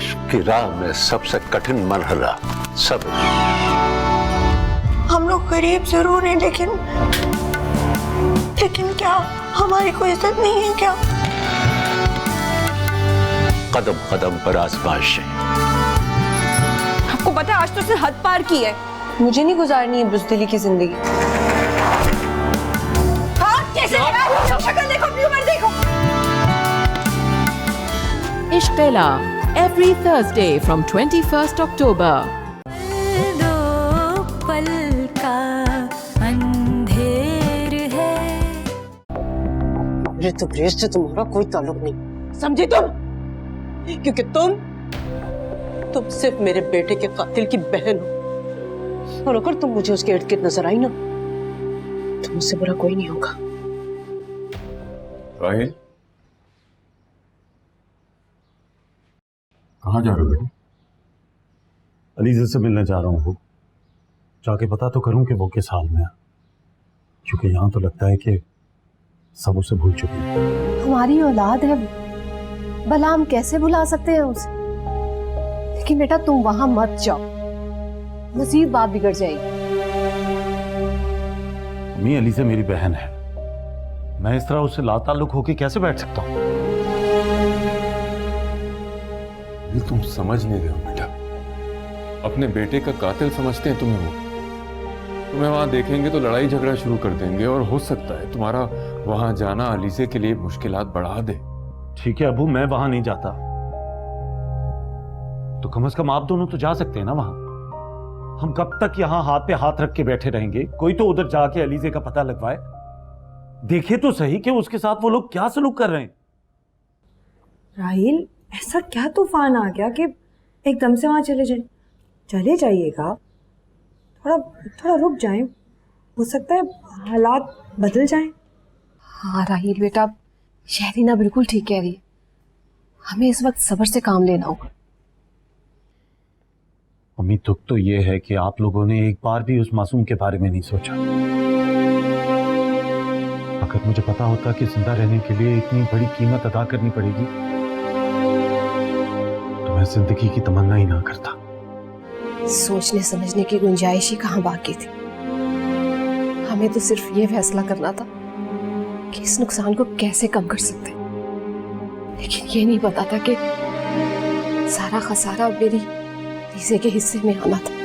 इश्क की राह में सबसे कठिन मरहला सब्र। हम लोग गरीब जरूर हैं, लेकिन क्या हमारी कोई इज्जत नहीं है क्या? कदम कदम पर आजमाइशें। आपको पता है आज तो उसने हद पार की है। मुझे नहीं गुजारनी है बुज़दिली की जिंदगी। हाँ, कैसे लगा? शक्ल देखो, अपनी उम्र देखो। Ishq Tela every Thursday from 21st October. मेरे तबरेज से तुम्हारा कोई ताल्लुक नहीं, समझी तुम? क्योंकि तुम सिर्फ मेरे बेटे के कातिल की बहन हो, और अगर तुम मुझे उसके इर्द गिर्द नजर आई ना तो मुझसे बुरा कोई नहीं होगा। राहिल, कहाँ जा रहे हो बेटा? अलीज़ा से मिलने जा रहा हूँ। वो जाके पता तो करूँ कि वो किस हाल में है, क्योंकि यहाँ तो लगता है कि सब उसे भूल चुके हैं। हमारी औलाद है, भला हम कैसे भुला सकते हैं उसे? लेकिन बेटा तुम वहां मत जाओ, मजीद बात बिगड़ जाएगी। अम्मी, अलीज़ा मेरी बहन है, मैं इस तरह उससे लाताल्लुक होके कैसे बैठ सकता हूँ? ये तुम समझ नहीं रहे हो बेटा। अपने बेटे का कातिल समझते हैं तुम्हें वो। तुम्हें वहां देखेंगे तो लड़ाई झगड़ा शुरू कर देंगे, और हो सकता है तुम्हारा वहां जाना अलीज़ा के लिए मुश्किलात बढ़ा दे। ठीक है अबू, मैं वहां नहीं जाता, तो कम से कम आप दोनों तो जा सकते हैं ना वहां। हम कब तक यहाँ हाथ पे हाथ रख के बैठे रहेंगे? कोई तो उधर जाके अलीज़ा का पता लगवाए, देखे तो सही कि उसके साथ वो लोग क्या सलूक कर रहे हैं। राहिल, ऐसा क्या तूफान आ गया कि एकदम से वहां चले जाइएगा? थोड़ा रुक जाएं, हो सकता है हालात बदल जाएं। हाँ राहिल बेटा, शहरीना बिल्कुल ठीक कह रही है, हमें इस वक्त सब्र से काम लेना होगा। अम्मी, दुख तो ये है कि आप लोगों ने एक बार भी उस मासूम के बारे में नहीं सोचा। अगर मुझे पता होता कि जिंदा रहने के लिए इतनी बड़ी कीमत अदा करनी पड़ेगी तो मैं जिंदगी की तमन्ना ही ना करता। सोचने समझने की गुंजाइश ही कहाँ बाकी थी। हमें तो सिर्फ ये फैसला करना था कि इस नुकसान को कैसे कम कर सकते, लेकिन ये नहीं पता था कि सारा खसारा मेरी लीज़ा के हिस्से में आना था।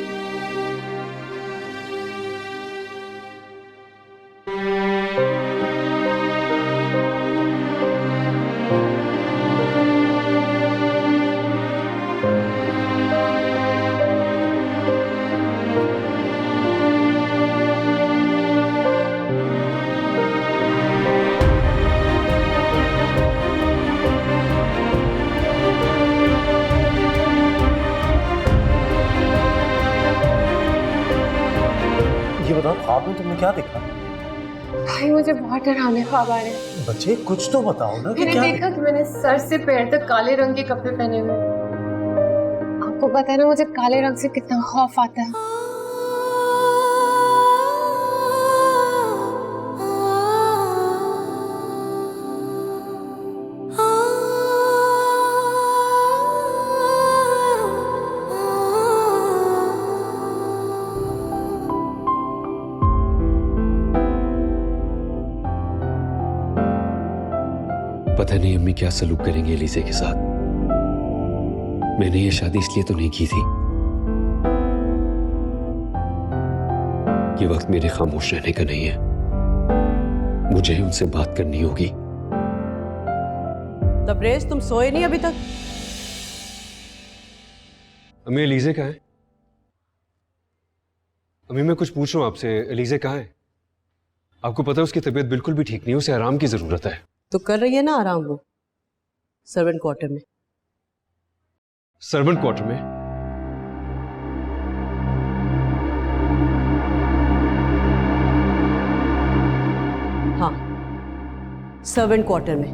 ये बताओ, ख्वाब में तुमने क्या देखा? भाई मुझे बहुत डरावने ख्वाब आ रहे हैं। बच्चे कुछ तो बताओ ना कि मैंने क्या देखा कि मैंने सर से पैर तक काले रंग के कपड़े पहने हुए। आपको पता है ना मुझे काले रंग से कितना खौफ आता है। पता नहीं अम्मी क्या सलूक करेंगे अलीज़ा के साथ। मैंने ये शादी इसलिए तो नहीं की थी। ये वक्त मेरे खामोश रहने का नहीं है, मुझे उनसे बात करनी होगी। तबरेज, तुम सोए नहीं अभी तक? अम्मी, अलीज़ा कहाँ है? अम्मी, मैं कुछ पूछ रहा हूँ आपसे, अलीज़ा कहाँ है? आपको पता है उसकी तबीयत बिल्कुल भी ठीक नहीं है, उसे आराम की जरूरत है। तो कर रही है ना आराम वो सर्वेंट क्वार्टर में। सर्वेंट क्वार्टर में? हाँ, सर्वेंट क्वार्टर में,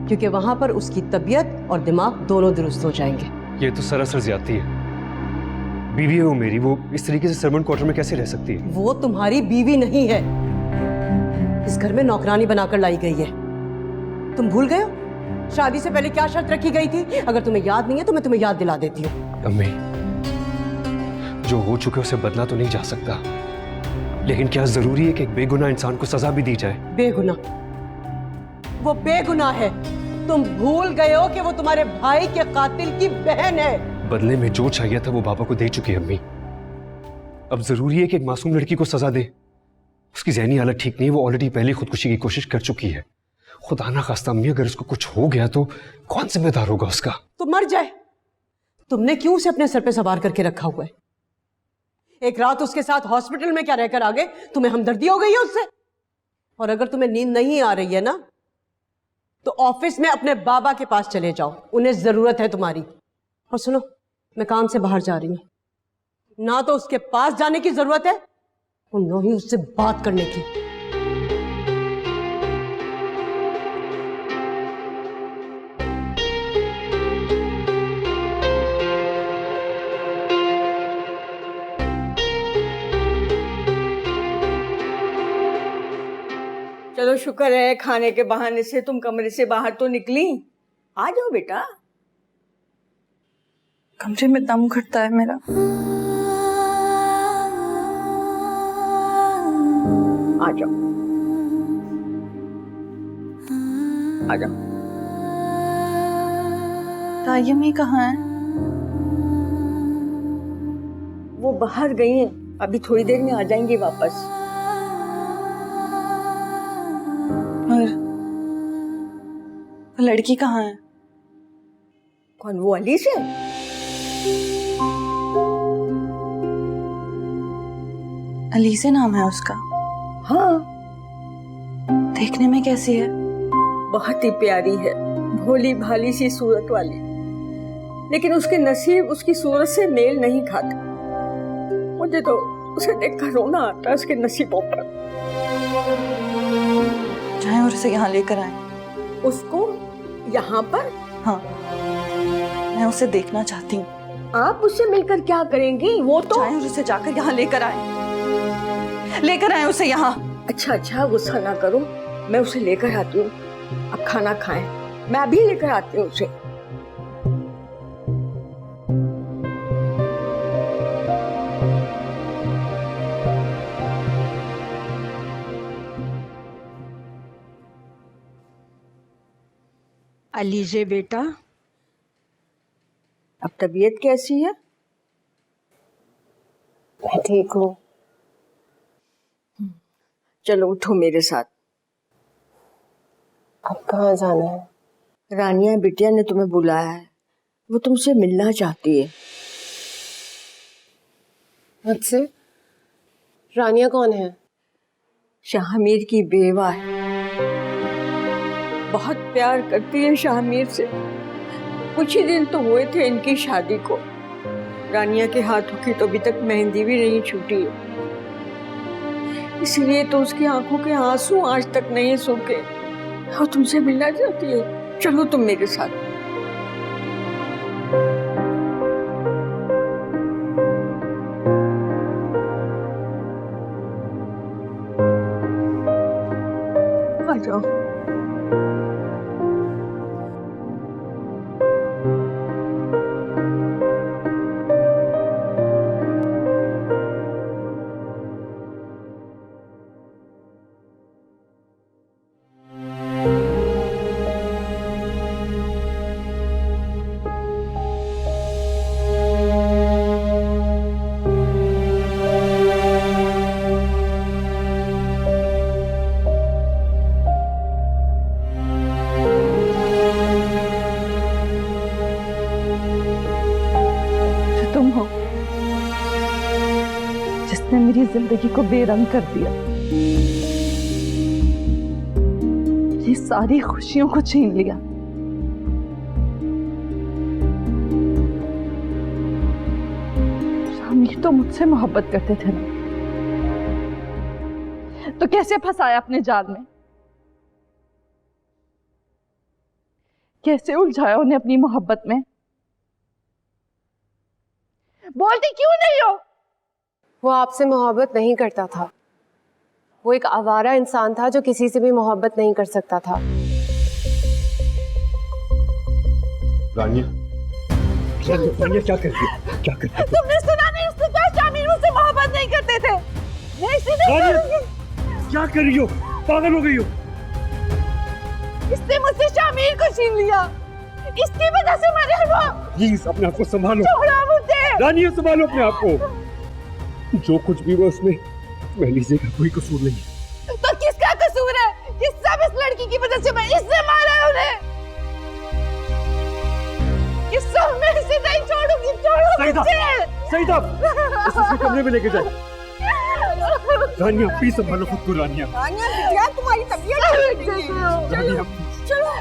क्योंकि वहां पर उसकी तबीयत और दिमाग दोनों दुरुस्त हो जाएंगे। ये तो सरासर ज्यादती है। बीवी है वो मेरी, वो इस तरीके से सर्वेंट क्वार्टर में कैसे रह सकती है? वो तुम्हारी बीवी नहीं है, इस घर में नौकरानी बनाकर लाई गई है। तुम भूल गए हो? शादी से पहले क्या शर्त रखी गई थी? अगर तुम्हें याद नहीं है तो मैं तुम्हें याद दिला देती हूँ। अम्मी, जो हो चुके उसे बदला तो नहीं जा सकता, लेकिन क्या जरूरी है कि एक बेगुनाह इंसान को सजा भी दी जाए? बेगुनाह? वो बेगुनाह है। तुम भूल गए हो कि वो तुम्हारे भाई के कातिल की बहन है। बदले में जो चाहिए था वो बाबा को दे चुकी है अम्मी। अब जरूरी है कि एक मासूम लड़की को सजा दे। उसकी ज़हनी हालत ठीक नहीं है, वो ऑलरेडी पहले खुदकुशी की कोशिश कर चुकी है। खुदा ना खास्ता अम्मी, अगर उसको कुछ हो गया तो कौन जिम्मेदार होगा उसका? तो मर जाए। तुमने क्यों उसे अपने सर पे सवार करके रखा हुआ है? एक रात उसके साथ हॉस्पिटल में क्या रहकर आ गए? तुम्हें हमदर्दी हो गई है उससे? और अगर तुम्हें नींद नहीं आ रही है ना, तो ऑफिस में अपने बाबा के पास चले जाओ, उन्हें जरूरत है तुम्हारी। और सुनो, मैं काम से बाहर जा रही हूं, ना तो उसके पास जाने की जरूरत है और ना ही उससे बात करने की। चलो शुक्र है खाने के बहाने से तुम कमरे से बाहर तो निकली। आ जाओ बेटा। कमरे में दम घुटता है मेरा। आ जाओ, आ जाओ। तायमी कहाँ है? वो बाहर गई हैं, अभी थोड़ी देर में आ जाएंगी वापस। और लड़की कहाँ है? कौन? वो अली से? अली से नाम है उसका? हाँ। देखने में कैसी है? बहुत ही प्यारी है, भोली भाली सी सूरत वाली, लेकिन उसके नसीब उसकी सूरत से मेल नहीं खाते। मुझे तो उसे देखकर रोना आता है उसके नसीबों पर। चाहे और उसे यहाँ लेकर आए। उसको यहाँ पर? हाँ, मैं उसे देखना चाहती हूँ। आप उससे मिलकर क्या करेंगी? वो तो चाहे और उसे जाकर यहाँ लेकर आए उसे यहाँ। अच्छा, गुस्सा ना करो, मैं उसे लेकर आती हूँ। अब खाना खाएं, मैं भी लेकर आती हूँ उसे। अलीजे बेटा, अब तबीयत कैसी है? मैं ठीक हूँ। चलो उठो मेरे साथ। अब कहाँ जाना है? रानिया बिटिया ने तुम्हें बुलाया है, वो तुमसे मिलना चाहती है। मुझसे? रानिया कौन है? शाहमीर की बेवा है, बहुत प्यार करती है शाहमीर से। कुछ ही दिन तो हुए थे इनकी शादी को। रानिया के हाथों की तो अभी तक मेहंदी भी नहीं छूटी है, इसलिए तो उसकी आंखों के आंसू आज तक नहीं सूखे और तुमसे मिलना चाहती है। चलो तुम मेरे साथ। आ जाओ। तुम हो जिसने मेरी जिंदगी को बेरंग कर दिया, ये सारी खुशियों को छीन लिया। शामिर तो मुझसे मोहब्बत करते थे ना, तो कैसे फंसाया अपने जाल में? कैसे उलझाया उन्हें अपनी मोहब्बत में? बोलती क्यों नहीं हो? वो आपसे मोहब्बत नहीं करता था। वो एक आवारा इंसान था जो किसी से भी मोहब्बत नहीं कर सकता था। रानिया, रानिया क्या कर रही है? क्या कर रही है? तुमने सुना नहीं उसने कहा शामिर मुझसे मोहब्बत नहीं करते थे। मैं इसे नहीं करूंगी। क्या कर रही हो? पागल हो गई हो? इसने मुझसे शामिर को छीन लिया, इसकी वजह से मरे वो। प्लीज अपने आप को संभालो। छोड़ो मुझे। रानिया संभालो अपने आप को। जो कुछ भी हुआ उसमें एलिज़ा का कोई कसूर नहीं है। तो किसका कसूर है? ये सब इस लड़की की वजह से, मैं इसने मारा है उन्हें। ये सब मैं इसे नहीं छोड़ूंगी। छोड़ो मुझे। सईदा, इसे कमरे में लेके जाए। रानिया प्लीज संभालो खुद को। रानिया, रानिया तुम्हारी तबीयत रानिया चलो।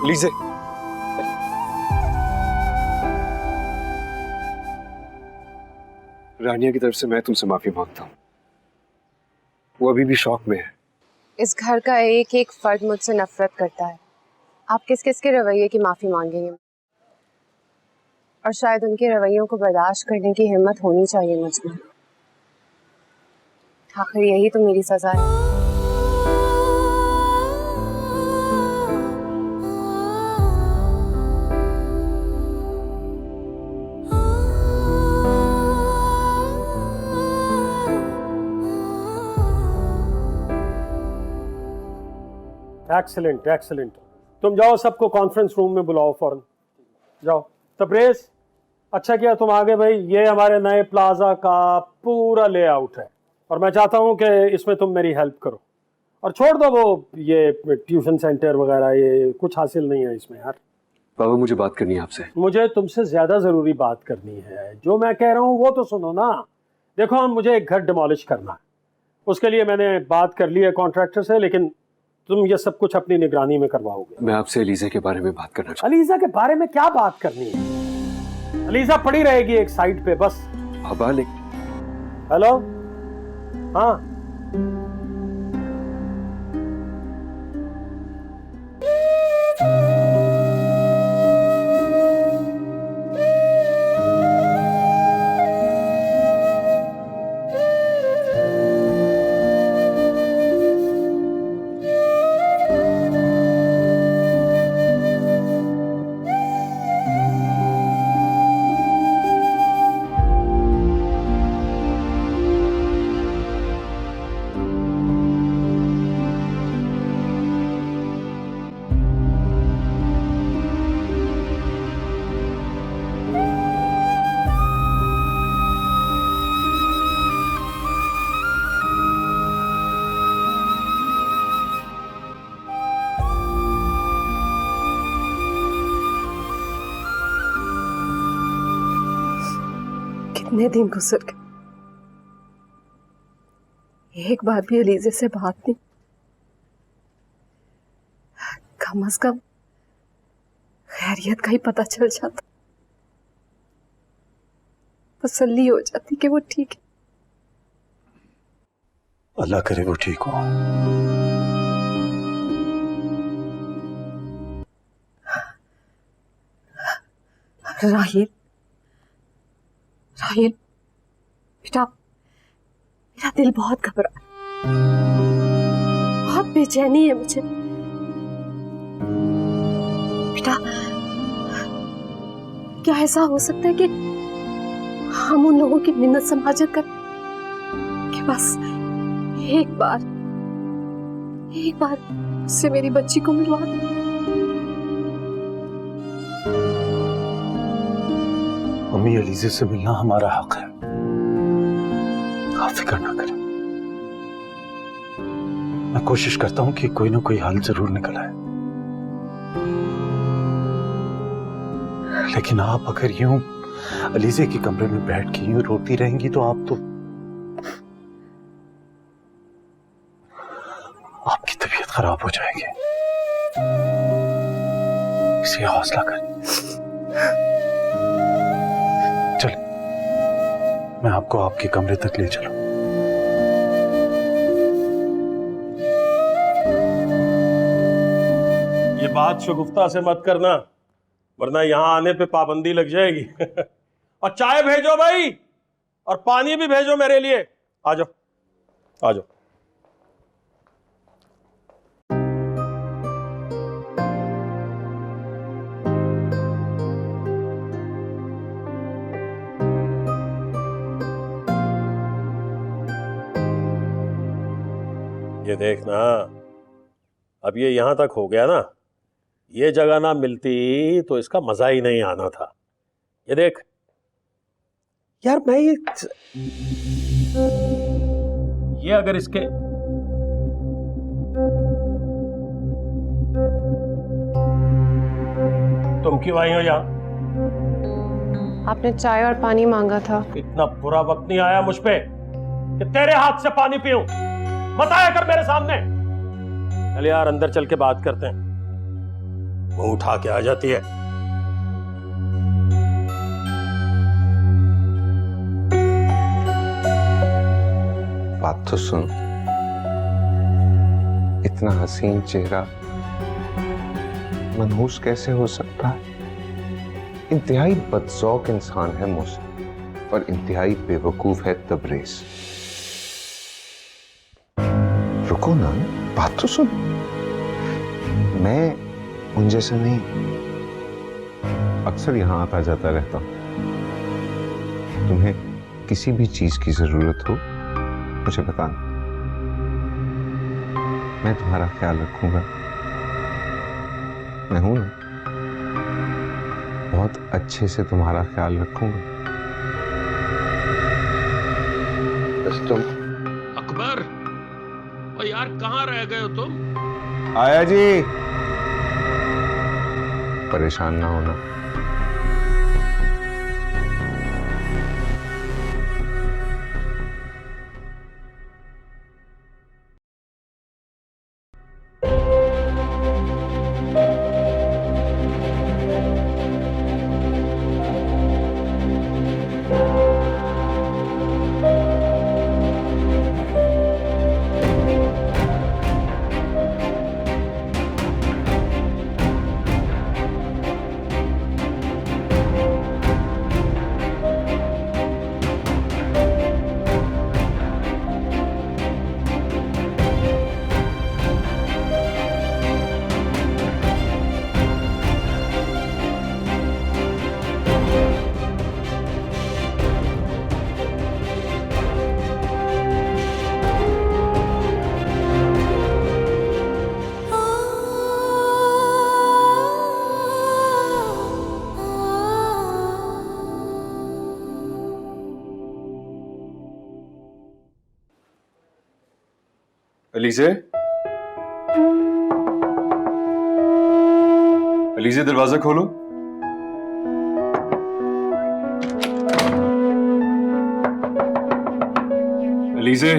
एलिज़ा, रानिया की तरफ से मैं तुमसे माफी मांगता हूँ। वो अभी भी शौक में है। इस घर का एक एक फर्द मुझसे नफरत करता है। आप किस किस के रवैये की माफी मांगेंगे? और शायद उनके रवैयों को बर्दाश्त करने की हिम्मत होनी चाहिए मुझ में। आखिर यही तो मेरी सजा है। Excellent excellent. तुम जाओ, सबको कॉन्फ्रेंस रूम में बुलाओ फौरन। जाओ। तब्रेज़, अच्छा किया तुम आ गए भाई। ये हमारे नए प्लाजा का पूरा लेआउट है और मैं चाहता हूँ कि इसमें तुम मेरी हेल्प करो। और छोड़ दो वो ये ट्यूशन सेंटर वगैरह, ये कुछ हासिल नहीं है इसमें यार। बाबा मुझे बात करनी है आपसे। मुझे तुमसे ज़्यादा ज़रूरी बात करनी है। जो मैं कह रहा हूँ वो तो सुनो ना। देखो, मुझे एक घर डिमोलिश करना है। उसके लिए मैंने बात कर ली है कॉन्ट्रैक्टर से, लेकिन तुम ये सब कुछ अपनी निगरानी में करवाओगे। मैं आपसे एलिज़ा के बारे में बात करना चाहता हूँ। एलिज़ा के बारे में क्या बात करनी है? एलिज़ा पड़ी रहेगी एक साइड पे बस। बाबा हेलो, हाँ कितने दिन गुजर गए, एक बार भी एलिज़ा से बात नहीं। कम से कम खैरियत का ही पता चल जाता, तसल्ली हो जाती कि वो ठीक है। अल्लाह करे वो ठीक हो। राहिल, राहिल बेटा, मेरा दिल बहुत घबरा, बहुत बेचैनी है मुझे बेटा। क्या ऐसा हो सकता है कि हम उन लोगों की मिन्नत समाजत कर कि बस एक बार उससे मेरी बच्ची को मिलवा दो। मम्मी, एलिज़ा से मिलना हमारा हक है, आप फिक्र ना करें। मैं कोशिश करता हूं कि कोई ना कोई हल जरूर निकल आए। लेकिन आप अगर यूं एलिज़ा के कमरे में बैठ के यूं रोती रहेंगी तो आपकी तबीयत खराब हो जाएगी। इसे हौसला कर। चल, मैं आपको आपके कमरे तक ले चलूं। ये बात शगुफ्ता से मत करना, वरना यहाँ आने पे पाबंदी लग जाएगी। और चाय भेजो भाई, और पानी भी भेजो मेरे लिए। आ जाओ आ जाओ। ये देखना, अब ये यहां तक हो गया ना, ये जगह ना मिलती तो इसका मजा ही नहीं आना था। ये देख यार, मैं ये अगर इसके तुम क्यों आई हो यहाँ? आपने चाय और पानी मांगा था। इतना बुरा वक्त नहीं आया मुझ पे कि तेरे हाथ से पानी पीऊं। बताया कर मेरे सामने। चल यार, अंदर चल के बात करते हैं। वो उठा के आ जाती है। बात तो सुन, इतना हसीन चेहरा मनहूस कैसे हो सकता है? इंतहाई बदजौक इंसान है मौसम, और इंतहाई बेवकूफ है तबरेज। रुको ना, बात तो सुन। मैं उन जैसा नहीं, अक्सर यहां आता जाता रहता हूं। तुम्हें किसी भी चीज की जरूरत हो मुझे बताना, मैं तुम्हारा ख्याल रखूंगा। मैं हूं ना, बहुत अच्छे से तुम्हारा ख्याल रखूंगा। बस तुम। अकबर, और यार कहाँ रह गए हो तुम? आया जी। परेशान ना होना। अलीज़े, अलीज़े दरवाजा खोलो। अलीज़े,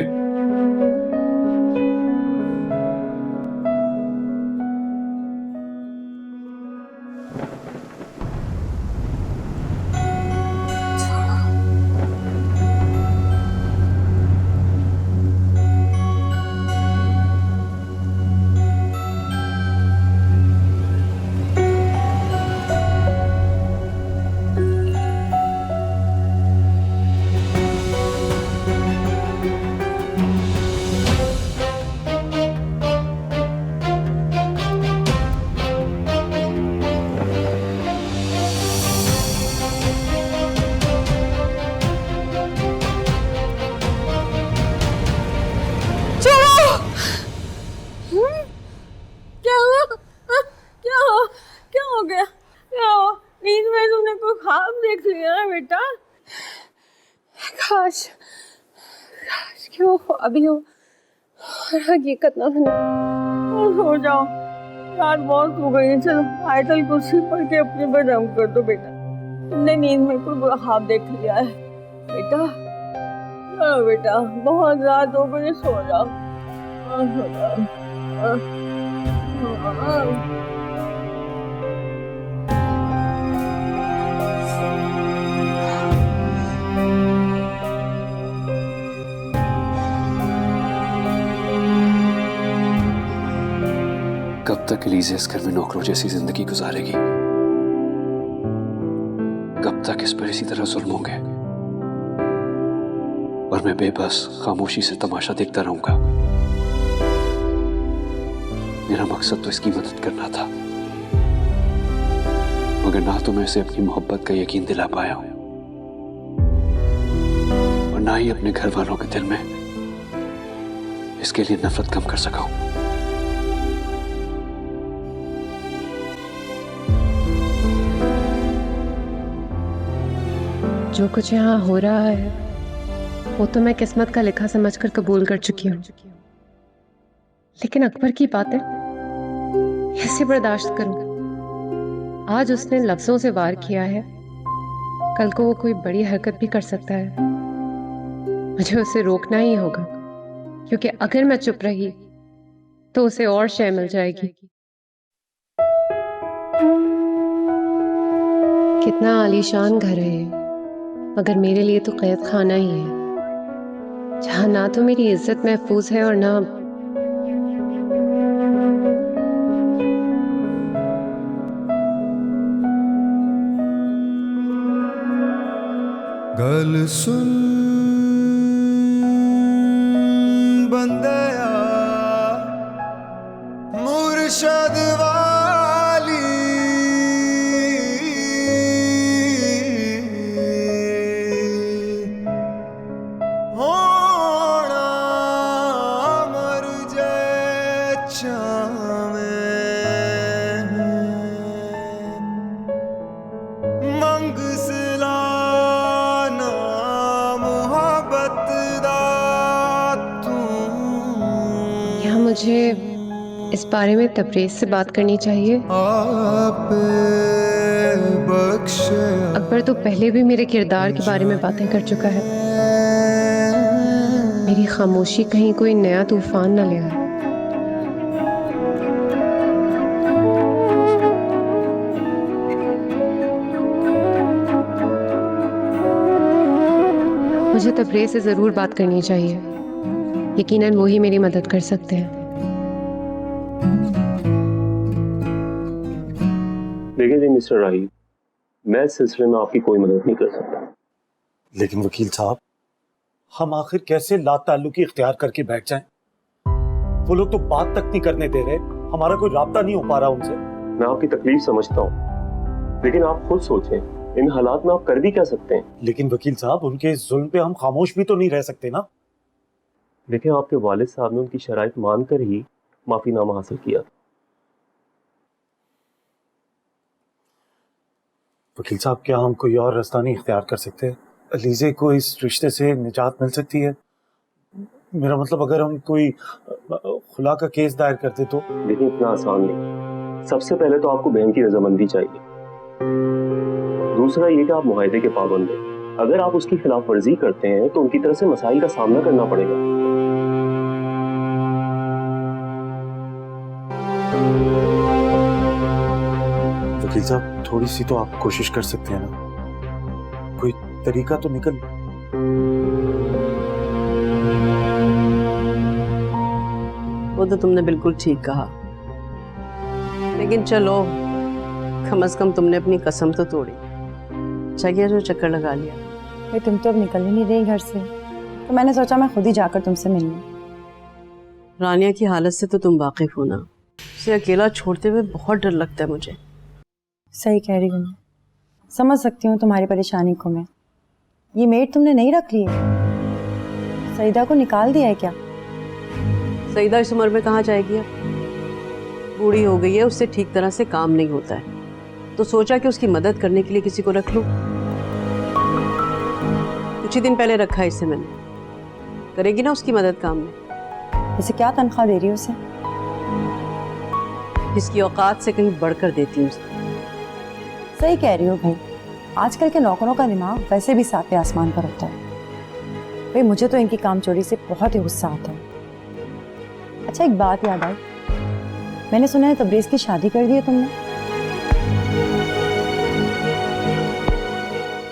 क्यों अभी हो हकीकत ना सुना। सो जाओ, रात बहुत हो गई है। चलो आयतल कुर्सी पढ़ के अपने बेड हम कर दो बेटा। तुमने नींद में कोई बुरा ख्वाब देख लिया है बेटा। चलो बेटा, बहुत रात हो गई, सो जाओ। सो जाओ। कब तक एलिज़ा इस घर में नौकरों जैसी जिंदगी गुजारेगी? कब तक इस पर इसी तरह जुल्म होंगे और मैं बेबस खामोशी से तमाशा देखता रहूंगा? मेरा मकसद तो इसकी मदद करना था, मगर ना तो मैं उसे अपनी मोहब्बत का यकीन दिला पाया हूं और ना ही अपने घर वालों के दिल में इसके लिए नफरत कम कर सका हूं। जो कुछ यहाँ हो रहा है वो तो मैं किस्मत का लिखा समझकर कबूल कर चुकी हूँ, लेकिन अकबर की बातें कैसे बर्दाश्त करूं? आज उसने लफ्जों से वार किया है, कल को वो कोई बड़ी हरकत भी कर सकता है। मुझे उसे रोकना ही होगा, क्योंकि अगर मैं चुप रही तो उसे और शय मिल जाएगी। कितना आलीशान घर है ये, मगर मेरे लिए तो कैद खाना ही है, जहां ना तो मेरी इज्जत महफूज है और ना गल सुन बंदया मुर्शद वाली, होना मर जाए चावे मंग सिलाना मोहब्बत दा तू। क्या मुझे इस बारे में तबरेज से बात करनी चाहिए? अकबर तो पहले भी मेरे किरदार के बारे में बातें कर चुका है। मेरी खामोशी कहीं कोई नया तूफान न ले आए। मुझे तबरेज से जरूर बात करनी चाहिए, यकीनन वो ही मेरी मदद कर सकते हैं। देखिए जी मिस्टर राही, मैं इस सिलसिले में आपकी कोई मदद नहीं कर सकता। लेकिन वकील साहब, हम आखिर कैसे लाताल्लुकी इख्तियार करके बैठ जाएं? वो लोग तो बात तक नहीं करने दे रहे, हमारा कोई राब्ता नहीं हो पा रहा उनसे। मैं आपकी तकलीफ समझता हूँ, लेकिन आप खुद सोचें, इन हालात में आप कर भी क्या सकते हैं? लेकिन वकील साहब, उनके इस जुल्म पे हम खामोश भी तो नहीं रह सकते ना। देखिए, आपके वालिद साहब ने उनकी शराइत मानकर ही माफीनामा हासिल किया। वकील साहब, क्या हम कोई और रास्ता नहीं इख्तियार कर सकते? अलीजे को इस रिश्ते से निजात मिल सकती है? मेरा मतलब, अगर हम कोई खुला का केस दायर करते तो? लेकिन इतना आसान नहीं। सबसे पहले तो आपको बहन की रजामंदी चाहिए। दूसरा ये कि आप मुआहदे के पाबंद हैं। अगर आप उसकी खिलाफ वर्जी करते हैं तो उनकी तरफ से मसाइल का सामना करना पड़ेगा। वकील साहब, थोड़ी सी तो आप कोशिश कर सकते हैं ना? कोई तरीका तो निकल। वो तो तुमने बिल्कुल ठीक कहा, लेकिन चलो, कम से कम तुमने अपनी कसम तो तोड़ी। अच्छा किया जो चक्कर लगा लिया। भाई, तुम तो अब निकल ही नहीं रही घर से, तो मैंने सोचा मैं खुद ही जाकर तुमसे मिलूं। रानिया की हालत से तो तुम वाकिफ हो ना, उसे अकेला छोड़ते हुए बहुत डर लगता है मुझे। सही कह रही हूँ, समझ सकती हूँ तुम्हारी परेशानी को मैं। ये मेड तुमने नहीं रख ली है? सईदा को निकाल दिया है क्या? सईदा इस उम्र में कहाँ जाएगी अब? बूढ़ी हो गई है, उससे ठीक तरह से काम नहीं होता है, तो सोचा कि उसकी मदद करने के लिए किसी को रख लूं। कुछ ही दिन पहले रखा है इसे मैंने। करेगी ना उसकी मदद काम में? इसे क्या तनख्वाह दे रही हो उसे? इसकी औकात से कहीं बढ़कर देती हूँ उसे। सही कह रही हो भाई, आजकल के नौकरों का दिमाग वैसे भी सातवें आसमान पर होता है। भाई, मुझे तो इनकी कामचोरी से बहुत ही गुस्सा आता है। अच्छा, एक बात याद आई, मैंने सुना है तबरेज की शादी कर दी है तुमने।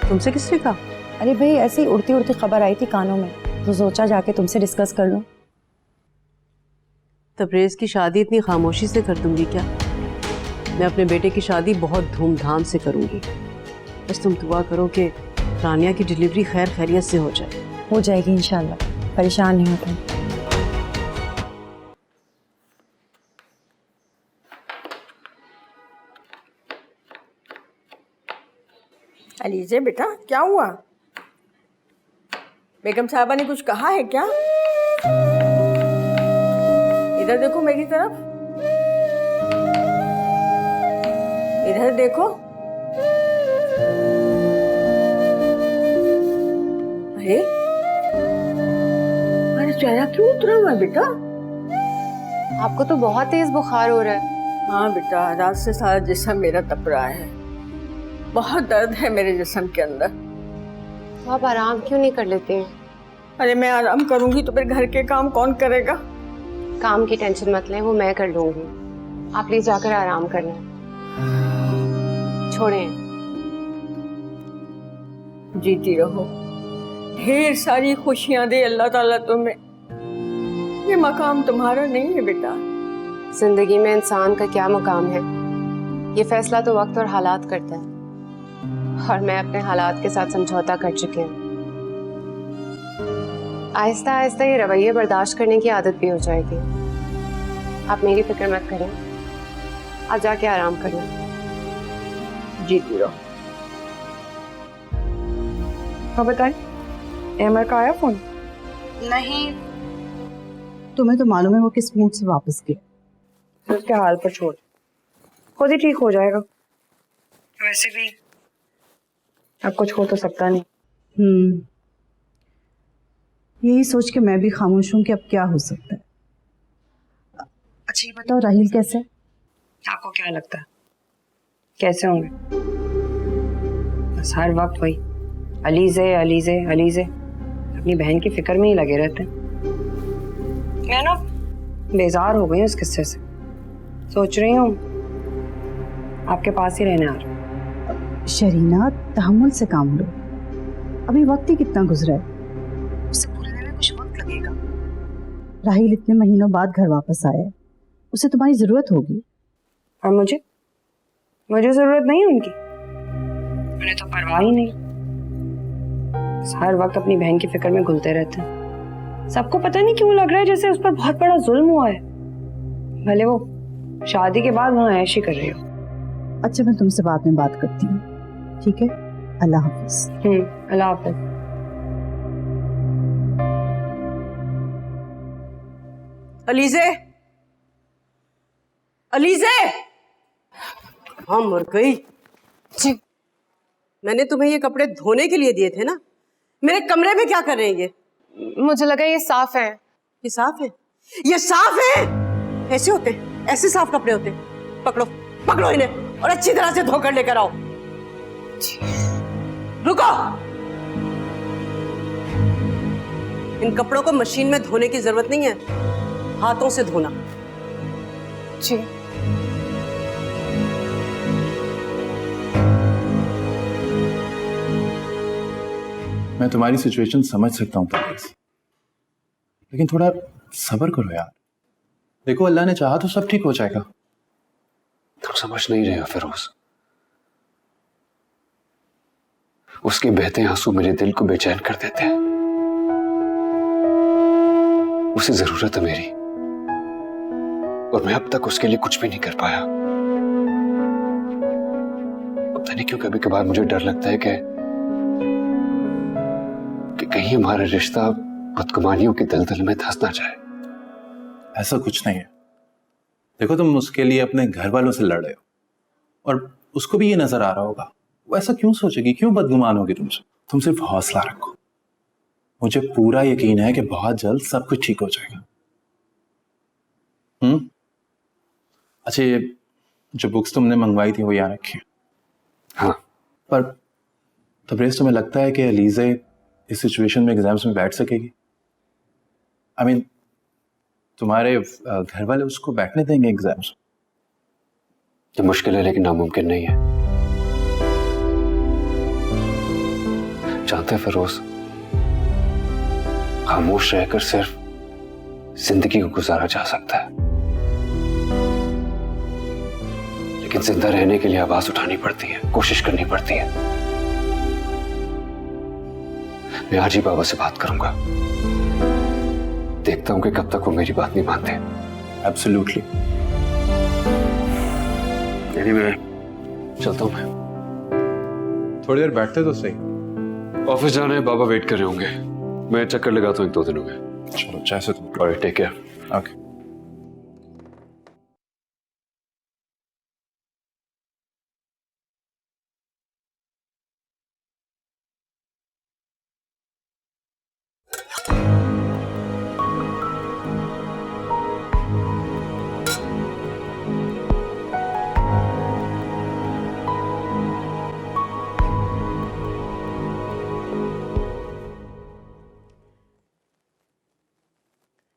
तुमसे किसने कहा? अरे भाई, ऐसी उड़ती उड़ती खबर आई थी कानों में, तो सोचा जाके तुमसे डिस्कस कर लूं। तबरेज की शादी इतनी खामोशी से कर दूंगी क्या? मैं अपने बेटे की शादी बहुत धूमधाम से करूंगी। बस तुम दुआ करो कि रानिया की डिलीवरी खैर खैरियत से हो जाए। हो जाएगी इंशाल्लाह, परेशान नहीं होता। अलीजे बेटा, क्या हुआ? बेगम साहबा ने कुछ कहा है क्या? इधर देखो मेरी तरफ, इधर देखो। अरे अरे चेहरा क्यों उतरा हुआ है बेटा? आपको तो बहुत तेज बुखार हो रहा है। हाँ बेटा, रात से सारा जिस्म मेरा तप रहा है, बहुत दर्द है मेरे जिस्म के अंदर। तो आप आराम क्यों नहीं कर लेते हैं? अरे मैं आराम करूंगी तो फिर घर के काम कौन करेगा? काम की टेंशन मत लें, वो मैं कर लूंगी। आप प्लीज जाकर आराम कर लें। छोड़ें। जीती रहो, ढेर सारी खुशियां दे अल्लाह ताला तुम्हें। ये मकाम तुम्हारा नहीं है बेटा। जिंदगी में इंसान का क्या मकाम है, ये फैसला तो वक्त और हालात करता है, और मैं अपने हालात के साथ समझौता कर चुकी हूँ। आहिस्ता आहिस्ता ये रवैये बर्दाश्त करने की आदत भी हो जाएगी। आप मेरी फिक्र मत करें, आप जाके आराम कर लें। जीती रहो। हाँ बताएं, एमर का आया फोन? नहीं, तुम्हें तो मालूम है वो किस मूड से वापस गया। उसके हाल पर छोड़, खुद ही ठीक हो जाएगा। वैसे भी अब कुछ हो तो सकता नहीं। यही सोच के मैं भी खामोश हूँ कि अब क्या हो सकता है। अच्छा ये बताओ, राहिल कैसे है? आपको क्या लगता है कैसे होंगे? बस हर वक्त वही अलीजे अलीजे अलीजे, अपनी बहन की फिक्र में ही लगे रहते हैं। मैं ना बेजार हो गई हूँ इस किस्से से, सोच रही हूँ आपके पास ही रहने आ रही हूँ। शरीना, तहम्मुल से काम लो, अभी वक्त ही कितना गुजरा है, उसे भूलने में कुछ वक्त लगेगा। राहिल इतने महीनों बाद घर वापस आया है, उसे तुम्हारी जरूरत होगी। और मुझे जरूरत नहीं उनकी, उन्हें तो परवाह ही नहीं। हर वक्त अपनी बहन की फिक्र में घुलते रहते हैं। सबको पता नहीं क्यों लग रहा है जैसे उस पर बहुत बड़ा जुल्म हुआ है, भले वो शादी के बाद वहां ऐश ही कर रही हो। अच्छा मैं तुमसे बाद में बात करती हूँ, ठीक है? अल्लाह हाफिज। अल्लाह हाफिज। अलीजे, अलीजे, हाँ मर गई। जी, मैंने तुम्हें ये कपड़े धोने के लिए दिए थे ना, मेरे कमरे में क्या कर रहे हैं ये? मुझे लगा ये साफ है। ये साफ है? ये साफ है? ऐसे होते हैं, ऐसे साफ कपड़े होते हैं। पकड़ो पकड़ो इन्हें और अच्छी तरह से धोकर लेकर आओ। रुको, इन कपड़ों को मशीन में धोने की जरूरत नहीं है, हाथों से धोना। जी। मैं तुम्हारी सिचुएशन समझ सकता हूँ तबरेज़, लेकिन थोड़ा सब्र करो यार। देखो अल्लाह ने चाहा तो सब ठीक हो जाएगा। तुम समझ नहीं रहे हो फिरोज, उसके बहते आंसू मेरे दिल को बेचैन कर देते हैं। उसे जरूरत है मेरी, और मैं अब तक उसके लिए कुछ भी नहीं कर पाया। पता नहीं क्यों कभी कभार मुझे डर लगता है कि कहीं हमारा रिश्ता बदगुमानियों की दलदल में धंस ना जाए। ऐसा कुछ नहीं है। देखो तुम उसके लिए अपने घर वालों से लड़ रहे हो, और उसको भी ये नजर आ रहा होगा। वो ऐसा क्यों सोचेगी, क्यों बदगुमान होगी तुमसे? तुम सिर्फ हौसला रखो, मुझे पूरा यकीन है कि बहुत जल्द सब कुछ ठीक हो जाएगा। अच्छा ये जो बुक्स तुमने मंगवाई थी वो यहाँ रखी है? हाँ। पर तबरेज़ तुम्हें लगता है कि अलीज़े इस सिचुएशन में एग्जाम्स में बैठ सकेगी? आई मीन तुम्हारे घर वाले उसको बैठने देंगे एग्जाम्स? ये मुश्किल है लेकिन नामुमकिन नहीं है। जानते फिरोज, खामोश रहकर सिर्फ जिंदगी को गुजारा जा सकता है, लेकिन जिंदा रहने के लिए आवाज उठानी पड़ती है, कोशिश करनी पड़ती है। मैं आज ही बाबा से बात करूंगा। देखता हूं कि कब तक वो मेरी बात नहीं मानते। एब्सोल्युटली। एनीवे, चलता हूं मैं। थोड़ी देर बैठते तो सही। ऑफिस जाना है, बाबा वेट कर रहे होंगे। मैं चक्कर लगाता हूँ 1-2 दिनों में। चलो जैसे तुम। Alright, take care. Okay.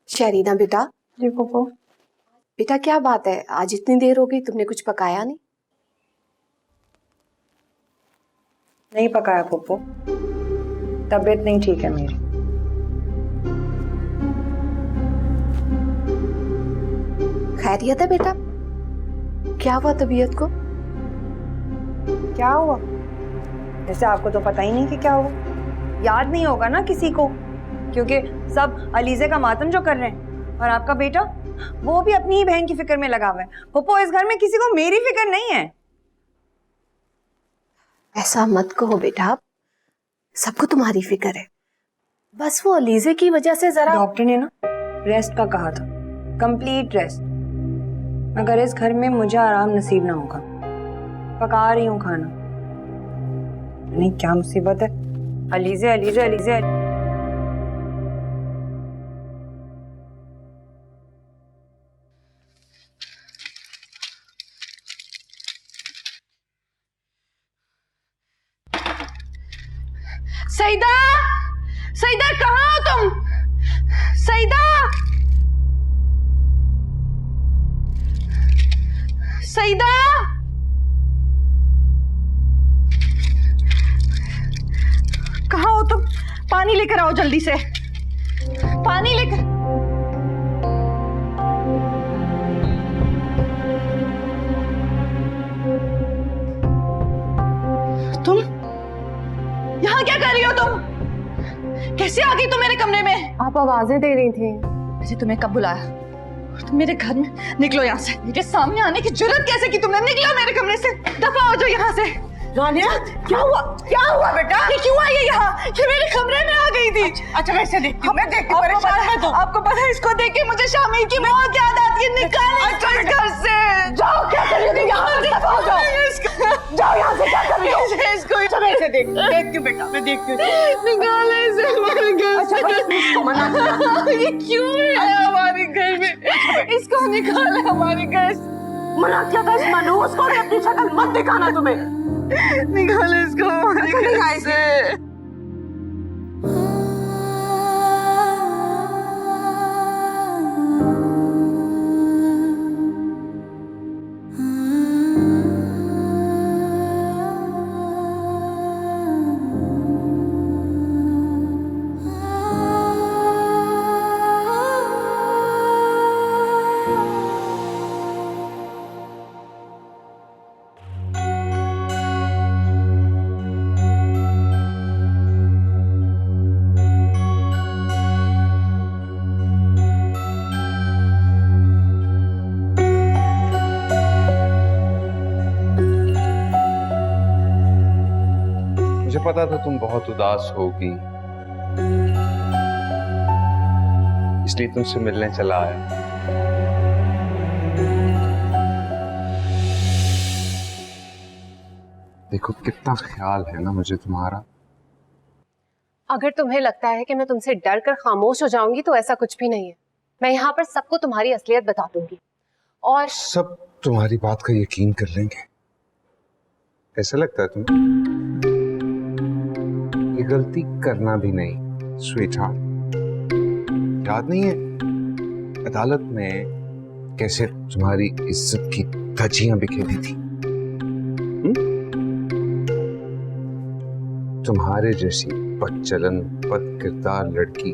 Sharina बेटा। जी पप्पू। बेटा क्या बात है, आज इतनी देर हो गई, तुमने कुछ पकाया नहीं? नहीं पकाया पप्पू, तबीयत नहीं ठीक है मेरी। खैरियत है बेटा? क्या हुआ तबीयत को? क्या हुआ? जैसे आपको तो पता ही नहीं कि क्या हुआ। याद नहीं होगा ना किसी को, क्योंकि सब अलीजे का मातम जो कर रहे हैं, और आपका बेटा वो भी अपनी ही बहन की फिक्र में लगा हुआ है। पप्पू, इस घर में किसी को मेरी फिक्र नहीं है। ऐसा मत कहो बेटा, सबको तुम्हारी फिक्र है, बस वो अलीजे की वजह से जरा। डॉक्टर ने ना रेस्ट का कहा था, कंप्लीट रेस्ट, मगर इस घर में मुझे आराम नसीब ना होगा। पका रही हूँ खाना, नहीं क्या मुसीबत है। अलीजे अलीजे अलीजे, सईदा, सईदा कहाँ हो तुम? सईदा, सईदा, कहाँ हो तुम? पानी लेकर आओ जल्दी से, पानी लेकर। तुम यहाँ क्या कर रही हो? तुम कैसे आ गई तुम मेरे कमरे में? आप आवाजें दे रही थी। मुझे तुम्हें कब बुलाया? तुम मेरे घर में, निकलो यहाँ से। मेरे सामने आने की जरूरत कैसे की तुमने? निकलो मेरे कमरे से, दफा हो जाओ यहाँ से। रानिया, क्या हुआ? क्या हुआ बेटा? ये क्यों आई है यहाँ? ये मेरे कमरे में आ गई थी। अच्छा वैसे देखती हूँ, मैं देखती हूँ, परेशान है तो। आपको पता है इसको देख के मुझे शामिल की बहुत याद आती है। निकालो इसको इस घर से। जाओ, क्या कर रही हो? यहाँ से दफा हो जाओ। जाओ यहाँ से, क्या कर रही हो? इसको वैसे देखती हूँ बेटा, मैं देखती हूँ। निकालो इसे हमारे घर से। ये क्यों है हमारे घर में? इसको निकालो हमारे घर से। मना किया था इस मनहूस को, अपनी शक्ल मत दिखाना तुम्हें। निकालो इसको हमारे घर से। मुझे पता था तुम बहुत उदास होगी, इसलिए तुमसे मिलने चला आया। देखो कितना ख्याल है ना मुझे तुम्हारा। अगर तुम्हें लगता है कि मैं तुमसे डर कर खामोश हो जाऊंगी तो ऐसा कुछ भी नहीं है। मैं यहाँ पर सबको तुम्हारी असलियत बता दूंगी और सब तुम्हारी बात का यकीन कर लेंगे। ऐसा लगता है तुम्हें? ये गलती करना भी नहीं स्वीटहार्ट। याद नहीं है अदालत में कैसे तुम्हारी इज्जत की धज्जियां बिखेरी थी? तुम्हारे जैसी बदचलन बद किरदार लड़की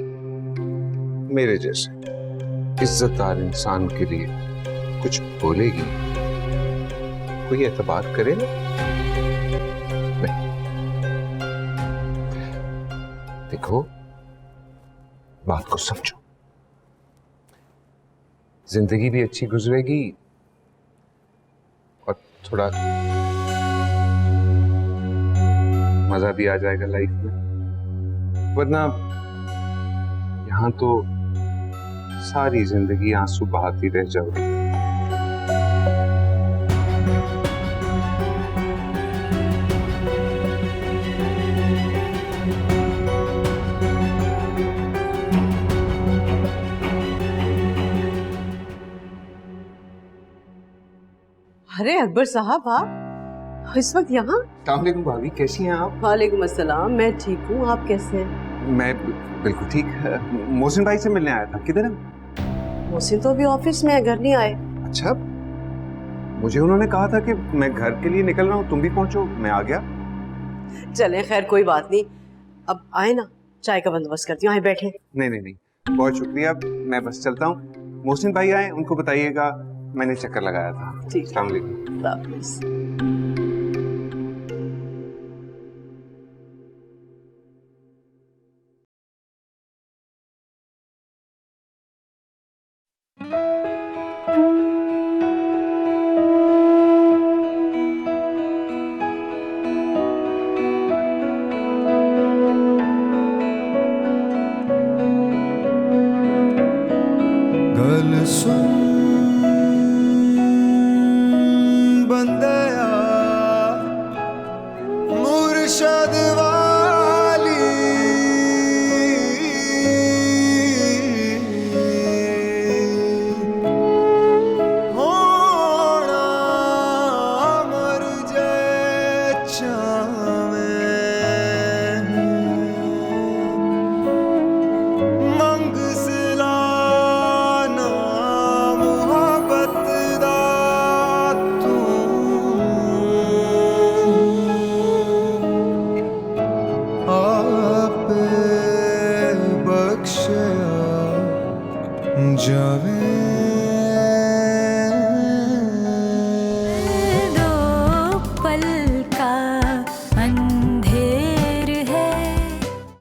मेरे जैसे इज्जतदार इंसान के लिए कुछ बोलेगी, कोई एतबार करेगा? नहीं। देखो, बात को समझो। जिंदगी भी अच्छी गुजरेगी और थोड़ा मजा भी आ जाएगा लाइफ में, वरना यहां तो सारी जिंदगी आंसू बहाती रह जाओगी। अरे अकबर साहब, आप इस वक्त यहाँ? अस्सलामुअलैकुम भाभी, कैसी हैं आप? वालेकुम अस्सलाम, मैं ठीक हूँ, आप कैसे हैं? मैं बिल्कुल ठीक। मोहसिन भाई से मिलने आया था, किधर है? मोहसिन तो अभी ऑफिस में है, घर नहीं आए। अच्छा, मुझे उन्होंने कहा था कि मैं घर के लिए निकल रहा हूँ, तुम भी पहुंचो, मैं आ गया। चलें, खैर कोई बात नहीं, अब आए ना, चाय का बंदोबस्त करती हूँ, आए बैठे। नहीं, बहुत शुक्रिया, मैं बस चलता हूँ। मोहसिन भाई आए, उनको बताइएगा मैंने चक्कर लगाया था। ठीक, अस्सलाम वालेकुम। गल सुन बंदया मुर्शद वा